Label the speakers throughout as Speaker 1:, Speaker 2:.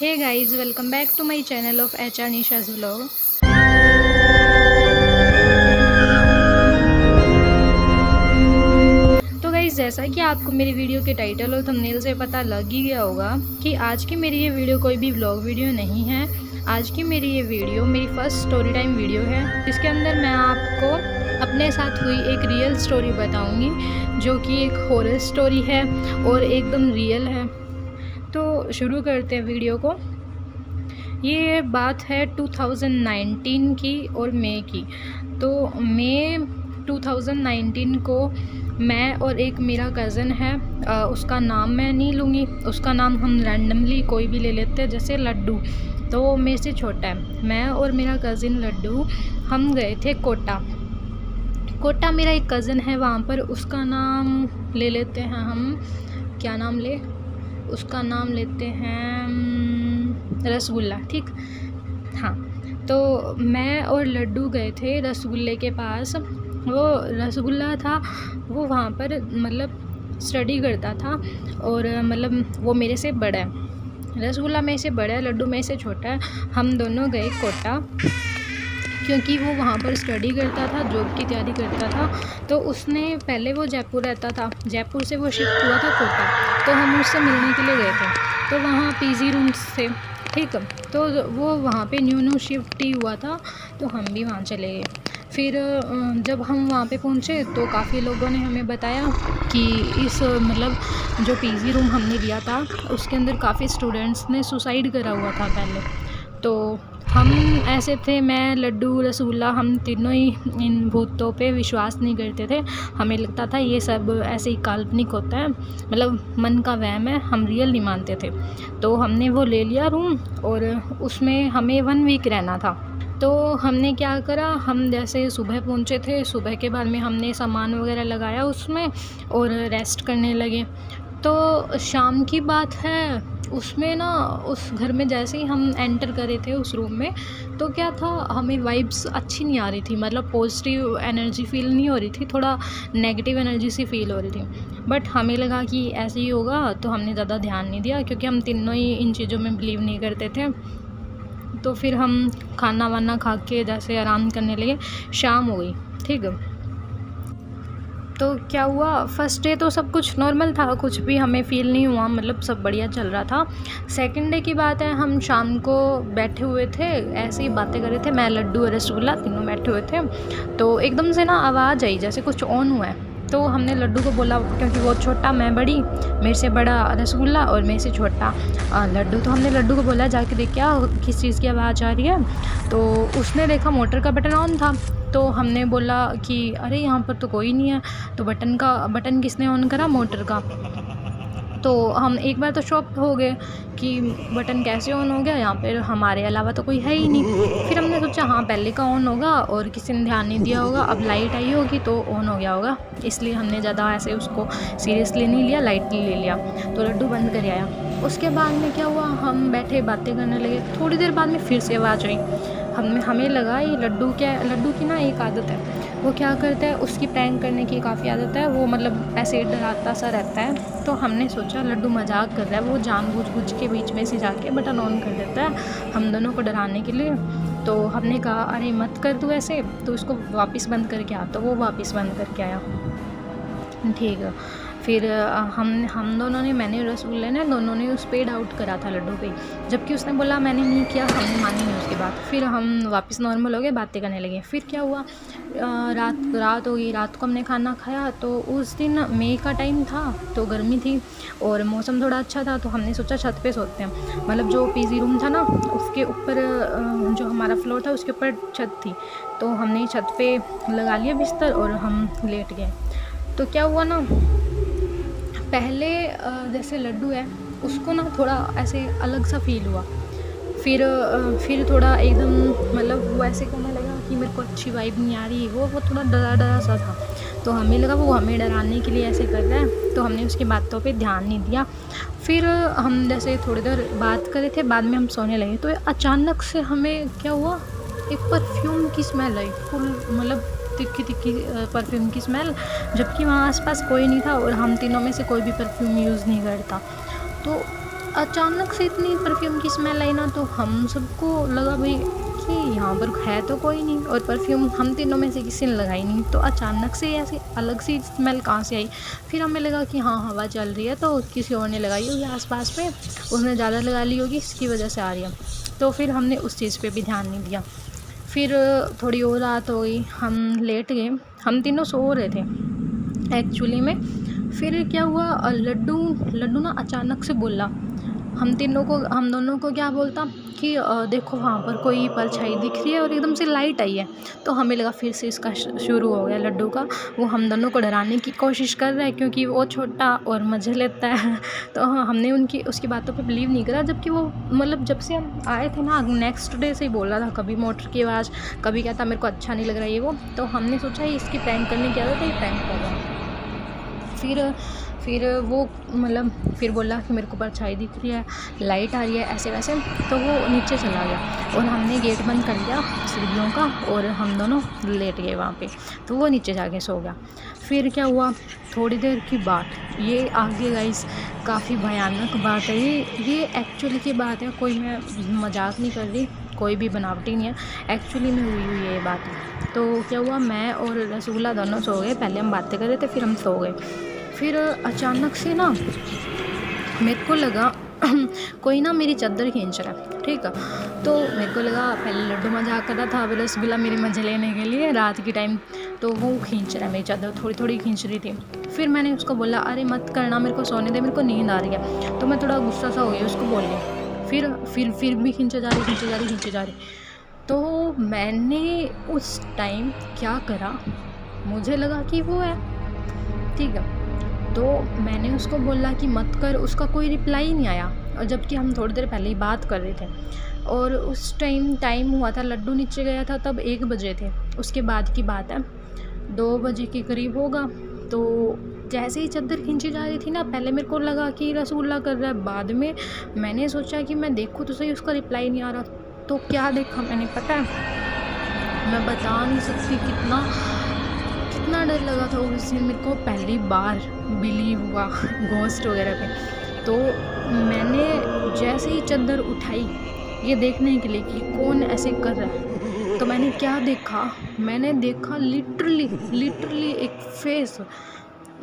Speaker 1: Hey guys, welcome back to my channel of HR Nisha's vlog. तो guys, जैसा कि आपको मेरी वीडियो के टाइटल और थंबनेल से पता लग ही गया होगा कि आज की मेरी ये वीडियो कोई भी व्लॉग वीडियो नहीं है। आज की मेरी ये वीडियो मेरी फर्स्ट स्टोरी टाइम वीडियो है, जिसके अंदर मैं आपको अपने साथ हुई एक रियल स्टोरी बताऊंगी, जो कि एक हॉरर स्टोरी है और एकदम रियल है। तो शुरू करते हैं वीडियो को। ये बात है 2019 की और मई की। तो मई 2019 को मैं और एक मेरा कज़न है, उसका नाम मैं नहीं लूँगी, उसका नाम हम रैंडमली कोई भी ले लेते हैं, जैसे लड्डू। तो वो मेरे से छोटा है। मैं और मेरा कज़न लड्डू हम गए थे कोटा मेरा एक कज़न है वहाँ पर, उसका नाम ले लेते हैं हम, क्या नाम ले, उसका नाम लेते हैं रसगुल्ला, ठीक। हाँ, तो मैं और लड्डू गए थे रसगुल्ले के पास। वो रसगुल्ला था, वो वहाँ पर मतलब स्टडी करता था और मतलब वो मेरे से बड़ा है। रसगुल्ला मेरे से बड़ा है, लड्डू मेरे से छोटा है। हम दोनों गए कोटा, क्योंकि वो वहाँ पर स्टडी करता था, जॉब की तैयारी करता था। तो उसने पहले वो जयपुर रहता था, जयपुर से वो शिफ्ट हुआ था कोटा, तो हम उससे मिलने के लिए गए थे। तो वहाँ पीजी रूम्स थे, ठीक। तो वो वहाँ पे न्यू शिफ्ट ही हुआ था, तो हम भी वहाँ चले गए। फिर जब हम वहाँ पे पहुँचे तो काफ़ी लोगों ने हमें बताया कि इस मतलब जो पीजी रूम हमने लिया था उसके अंदर काफ़ी स्टूडेंट्स ने सुसाइड करा हुआ था पहले। तो हम ऐसे थे, मैं लड्डू रसगुल्ला, हम तीनों ही इन भूतों पे विश्वास नहीं करते थे। हमें लगता था ये सब ऐसे ही काल्पनिक होता है, मतलब मन का वहम है, हम रियल नहीं मानते थे। तो हमने वो ले लिया रूम और उसमें हमें 1 वीक रहना था। तो हमने क्या करा, हम जैसे सुबह पहुँचे थे, सुबह के बाद में हमने सामान वगैरह लगाया उसमें और रेस्ट करने लगे। तो शाम की बात है, उसमें ना उस घर में जैसे ही हम एंटर करे थे उस रूम में, तो क्या था, हमें वाइब्स अच्छी नहीं आ रही थी, मतलब पॉजिटिव एनर्जी फील नहीं हो रही थी, थोड़ा नेगेटिव एनर्जी सी फील हो रही थी। बट हमें लगा कि ऐसे ही होगा, तो हमने ज़्यादा ध्यान नहीं दिया, क्योंकि हम तीनों ही इन चीज़ों में बिलीव नहीं करते थे। तो फिर हम खाना वाना खा के जैसे आराम करने लगे, शाम हो गई, ठीक। तो क्या हुआ, फर्स्ट डे तो सब कुछ नॉर्मल था, कुछ भी हमें फ़ील नहीं हुआ, मतलब सब बढ़िया चल रहा था। सेकंड डे की बात है, हम शाम को बैठे हुए थे, ऐसे ही बातें कर रहे थे, मैं लड्डू और रसगुल्ला तीनों बैठे हुए थे। तो एकदम से ना आवाज़ आई जैसे कुछ ऑन हुआ है। तो हमने लड्डू को बोला, क्योंकि वो छोटा, मैं बड़ी, मेरे से बड़ा रसगुल्ला और मेरे से छोटा लड्डू। तो हमने लड्डू को बोला, जाके देख क्या किस चीज़ की आवाज़ आ रही है। तो उसने देखा मोटर का बटन ऑन था। तो हमने बोला कि अरे यहाँ पर तो कोई नहीं है। तो बटन किसने ऑन करा, मोटर का। तो हम एक बार तो शॉक हो गए कि बटन कैसे ऑन हो गया, यहाँ पर हमारे अलावा तो कोई है ही नहीं। फिर हमने सोचा हाँ पहले का ऑन होगा और किसी ने ध्यान नहीं दिया होगा, अब लाइट आई होगी तो ऑन हो गया होगा, इसलिए हमने ज़्यादा ऐसे उसको सीरियसली नहीं लिया, लाइटली ले लिया। तो लड्डू बंद कर आया। उसके बाद में क्या हुआ, हम बैठे बातें करने लगे। थोड़ी देर बाद में फिर से आवाज़ आई। हमें लगा ये लड्डू की ना एक आदत है, वो क्या करता है, उसकी प्रैंक करने की काफ़ी आदत है, वो मतलब ऐसे डराता सा रहता है। तो हमने सोचा लड्डू मजाक कर रहा है, वो जानबूझ के बीच में से जाके बटन ऑन कर देता है हम दोनों को डराने के लिए। तो हमने कहा अरे मत कर तू ऐसे, तो उसको वापस बंद करके आ। तो वो वापस बंद करके आया, ठीक है। फिर हम दोनों ने, मैंने रसगुल्ले ने, दोनों ने उस पर डाउट करा था लड्डू पे, जबकि उसने बोला मैंने नहीं किया, हमने मानी नहीं उसके बाद। फिर हम वापस नॉर्मल हो गए, बातें करने लगे। फिर क्या हुआ, रात हो गई, रात को हमने खाना खाया। तो उस दिन मई का टाइम था, तो गर्मी थी और मौसम थोड़ा अच्छा था। तो हमने सोचा छत पे सोते हैं, मतलब जो पीजी रूम था ना उसके ऊपर, जो हमारा फ्लोर था उसके ऊपर छत थी। तो हमने छत पे लगा लिया बिस्तर और हम लेट गए। तो क्या हुआ ना, पहले जैसे लड्डू है उसको ना थोड़ा ऐसे अलग सा फील हुआ। फिर थोड़ा एकदम मतलब वो ऐसे करने लगा कि मेरे को अच्छी वाइब नहीं आ रही, वो थोड़ा डरा सा था। तो हमें लगा वो हमें डराने के लिए ऐसे कर रहा है, तो हमने उसकी बातों पे ध्यान नहीं दिया। फिर हम जैसे थोड़ी देर बात कर रहे थे, बाद में हम सोने लगे। तो अचानक से हमें क्या हुआ, एक परफ्यूम की स्मेल आई, फुल मतलब तिक्की परफ्यूम की स्मेल, जबकि वहाँ आसपास कोई नहीं था और हम तीनों में से कोई भी परफ्यूम यूज़ नहीं करता। तो अचानक से इतनी परफ्यूम की स्मेल आई ना, तो हम सबको लगा भाई कि यहाँ पर है तो कोई नहीं, और परफ्यूम हम तीनों में से किसी ने लगाई नहीं, तो अचानक से ऐसी अलग सी स्मेल कहाँ से आई। फिर हमें लगा कि हाँ हवा चल रही है तो किसी और ने लगाई होगी आसपास में, उसने ज़्यादा लगा ली होगी, इसकी वजह से आ रही है। तो फिर हमने उस चीज़ पे भी ध्यान नहीं दिया। फिर थोड़ी और रात हो गई, हम लेट गए, हम तीनों सो रहे थे एक्चुअली में। फिर क्या हुआ, लड्डू ना अचानक से बोला हम दोनों को क्या बोलता कि देखो वहाँ पर कोई परछाई दिख रही है और एकदम से लाइट आई है। तो हमें लगा फिर से इसका शुरू हो गया लड्डू का, वो हम दोनों को डराने की कोशिश कर रहा है क्योंकि वो छोटा और मज़े लेता है। तो हमने उसकी बातों पे बिलीव नहीं करा, जबकि वो मतलब जब से हम आए थे ना नेक्स्ट डे से ही बोल रहा था, कभी मोटर की आवाज़, कभी कहता मेरे को अच्छा नहीं लग रहा है ये वो। तो हमने सोचा ये इसकी प्रैंक करने की आदत है, ये प्रैंक कर रहा है। फिर वो मतलब फिर बोला कि मेरे को परछाई दिख रही है, लाइट आ रही है, ऐसे वैसे। तो वो नीचे चला गया और हमने गेट बंद कर दिया सीढ़ियों का और हम दोनों लेट गए वहाँ पे। तो वो नीचे जाके सो गया। फिर क्या हुआ, थोड़ी देर की बात, ये आगे गाइस काफ़ी भयानक बात है, ये एक्चुअली की बात है, कोई मैं मजाक नहीं कर रही, कोई भी बनावटी नहीं है, एक्चुअली में हुई ये बात। तो क्या हुआ, मैं और रसूला दोनों सो गए, पहले हम बातें कर रहे थे फिर हम सो गए। फिर अचानक से ना मेरे को लगा कोई ना मेरी चादर खींच रहा है, ठीक है। तो मेरे को लगा पहले लड्डू मजाक कर रहा था, फिर रसगुल्ला मेरे मज़े लेने के लिए रात के टाइम, तो वो खींच रहा है मेरी चादर, थोड़ी थोड़ी खींच रही थी। फिर मैंने उसको बोला अरे मत करना, मेरे को सोने दे, मेरे को नींद आ रही है। तो मैं थोड़ा गुस्सा सा हो गया उसको बोलने। फिर भी खींचे जा रही। तो मैंने उस टाइम क्या करा, मुझे लगा कि वो है, ठीक है। तो मैंने उसको बोला कि मत कर, उसका कोई रिप्लाई नहीं आया, और जबकि हम थोड़ी देर पहले ही बात कर रहे थे। और उस टाइम हुआ था, लड्डू नीचे गया था तब 1 बजे थे, उसके बाद की बात है, 2 बजे के करीब होगा। तो जैसे ही चादर खींची जा रही थी ना, पहले मेरे को लगा कि रसूल्ला कर रहा है, बाद में मैंने सोचा कि मैं देखूँ तो सही, उसका रिप्लाई नहीं आ रहा। तो क्या देखा मैंने पता है, मैं बता नहीं सकती कितना डर लगा था उस दिन। मेरे को पहली बार बिलीव हुआ घोस्ट वगैरह पे। तो मैंने जैसे ही चादर उठाई ये देखने के लिए कि कौन ऐसे कर रहा है, तो मैंने क्या देखा, मैंने देखा लिटरली एक फेस,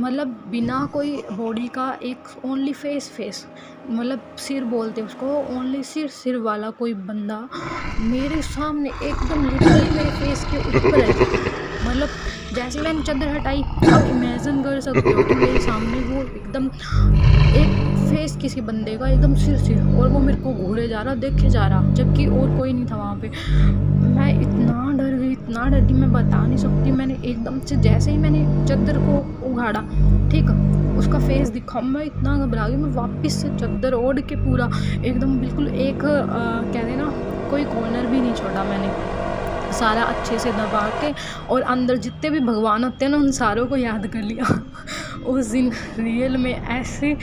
Speaker 1: मतलब बिना कोई बॉडी का, एक ओनली फेस, मतलब सिर बोलते उसको, ओनली सिर वाला कोई बंदा मेरे सामने एकदम लिटरली मेरे फेस के ऊपर है। मतलब जैसे मैंने चादर हटाई, आप इमेजिन कर सकते हो कि मेरे सामने वो एकदम एक फेस किसी बंदे का एकदम सिर, और वो मेरे को घूरे जा रहा, देखे जा रहा, जबकि और कोई नहीं था वहाँ पे। मैं इतना डर गई मैं बता नहीं सकती। मैंने एकदम से जैसे ही मैंने चादर को उघाड़ा, ठीक, उसका फेस दिखा, मैं इतना घबरा गई। मैं वापस से चादर ओढ़ के पूरा एकदम बिल्कुल एक कहते ना, कोई कॉर्नर भी नहीं छोड़ा मैंने, सारा अच्छे से दबा के, और अंदर जितने भी भगवान होते हैं ना उन सारों को याद कर लिया। उस दिन रियल में ऐसी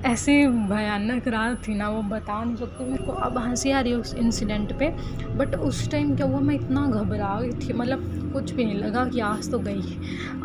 Speaker 1: भयानक रात थी ना, वो बता नहीं सकती। मेरे को अब हंसी आ रही है उस इंसिडेंट पे, बट उस टाइम क्या हुआ, मैं इतना घबरा गई थी, मतलब कुछ भी नहीं लगा कि आज तो गई,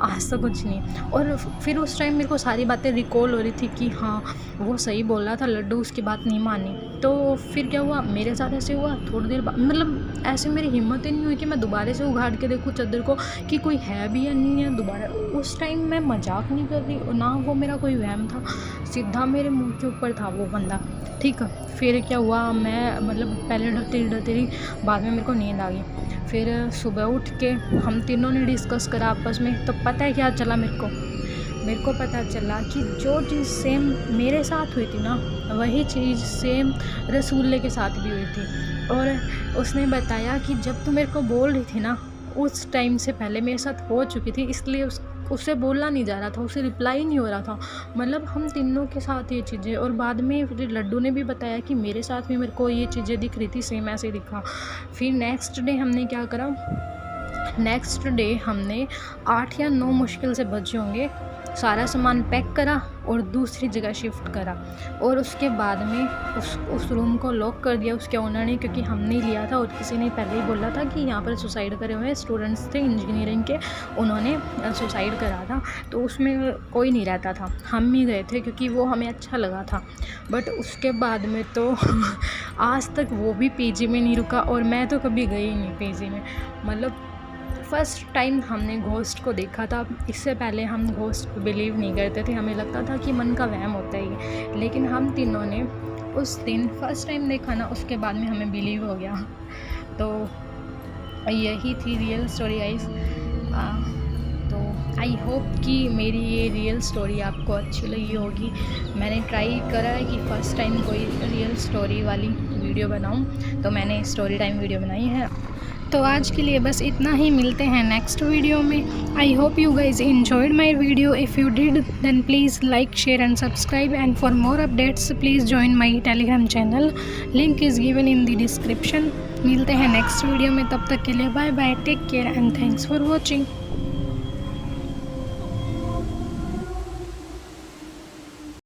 Speaker 1: आज तो कुछ नहीं। और फिर उस टाइम मेरे को सारी बातें रिकॉल हो रही थी कि हाँ वो सही बोल रहा था, लड्डू उसकी बात नहीं मानी। तो फिर क्या हुआ, मेरे साथ ऐसे हुआ थोड़ी देर बाद, मतलब ऐसे मेरी हिम्मत ही नहीं हुई कि मैं दोबारा से उघाड़ के देखूँ चादर को कि कोई है भी या नहीं है दोबारा। उस टाइम मैं मजाक नहीं कर रही, ना वो मेरा कोई वहम था, सीधा मेरे मुंह के ऊपर था वो बंदा, ठीक है। फिर क्या हुआ, मैं मतलब पहले डरती रही, बाद में मेरे को नींद आ गई। फिर सुबह उठ के हम तीनों ने डिस्कस करा आपस में, तो पता है क्या चला मेरे को पता चला कि जो चीज़ सेम मेरे साथ हुई थी ना, वही चीज़ सेम रसूल्ले के साथ भी हुई थी। और उसने बताया कि जब तू मेरे को बोल रही थी ना, उस टाइम से पहले मेरे साथ हो चुकी थी, इसलिए उससे बोलना नहीं जा रहा था, उसे रिप्लाई नहीं हो रहा था। मतलब हम तीनों के साथ ये चीज़ें, और बाद में फिर लड्डू ने भी बताया कि मेरे साथ भी मेरे को ये चीज़ें दिख रही थी, सेम ऐसे दिखा। फिर नेक्स्ट डे हमने क्या करा, नेक्स्ट डे हमने 8 या 9 मुश्किल से बचे होंगे, सारा सामान पैक करा, और दूसरी जगह शिफ्ट करा। और उसके बाद में उस रूम को लॉक कर दिया उसके ओनर ने, क्योंकि हमने लिया था और किसी ने पहले ही बोला था कि यहाँ पर सुसाइड करे हुए स्टूडेंट्स थे इंजीनियरिंग के, उन्होंने सुसाइड करा था। तो उसमें कोई नहीं रहता था, हम ही गए थे क्योंकि वो हमें अच्छा लगा था। बट उसके बाद में तो आज तक वो भी पीजी में नहीं रुका और मैं तो कभी गई नहीं पीजी में। मतलब फ़र्स्ट टाइम हमने घोस्ट को देखा था। इससे पहले हम घोस्ट को बिलीव नहीं करते थे, हमें लगता था कि मन का वहम होता है ये। लेकिन हम तीनों ने उस दिन फ़र्स्ट टाइम देखा ना, उसके बाद में हमें बिलीव हो गया। तो यही थी रियल स्टोरी गाइस। तो आई होप कि मेरी ये रियल स्टोरी आपको अच्छी लगी होगी। मैंने ट्राई करा है कि फ़र्स्ट टाइम कोई रियल स्टोरी वाली वीडियो बनाऊं, तो मैंने स्टोरी टाइम वीडियो बनाई है। तो आज के लिए बस इतना ही, मिलते हैं नेक्स्ट वीडियो में। I hope you guys enjoyed my video. If you did then please like, share and subscribe, and for more updates please join my telegram channel, link is given in the description। मिलते हैं next video में, तब तक के लिए bye bye, take care and thanks for watching.